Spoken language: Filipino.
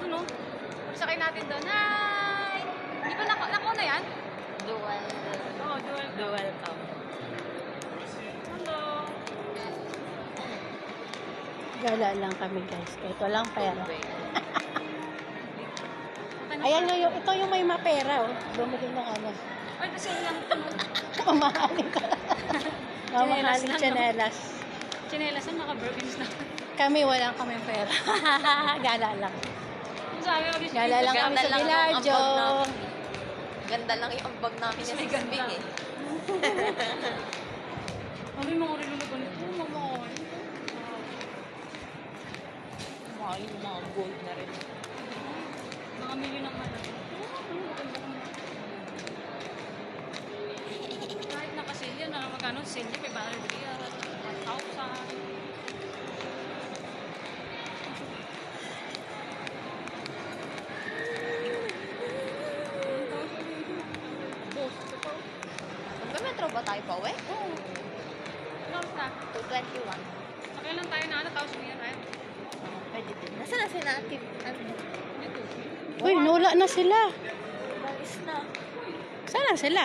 Ano no? Sakay natin doon. Hi! Di ba nako na yan? Dual. Oo, dual. Dual cam. Hello. Gala lang kami guys. Kahit walang pera. Punta na Ayan pa. yung, ito yung may mapera oh. Bumili ng ano. Ay, kasi lang. Mamahalin ka. Mamahalin tsinelas. Chinelas ang naka-Birkins na. Kami walang kami pera. Gala lang. Sabi ko, Gala lang kami sa Bilardo. Ganda lang yung ambag namin sa Ay, ganda. Sisbing eh. Kami mga rin na ganito. Mamahal. Mahal yung mga gold na rin. Mga milyon ang mahal. Kahit naka-sale yan, magkano? Sale niya, 500 riyal, 1,000. Magme-metro ba tayo pa uwi? Oo. Tapos na. 221. Sakay lang tayo na ano, tapos niya tayo. Pwede din. Nasaan na si Native? Dito. Uy, nula na sila. Langis na. Saan na sila?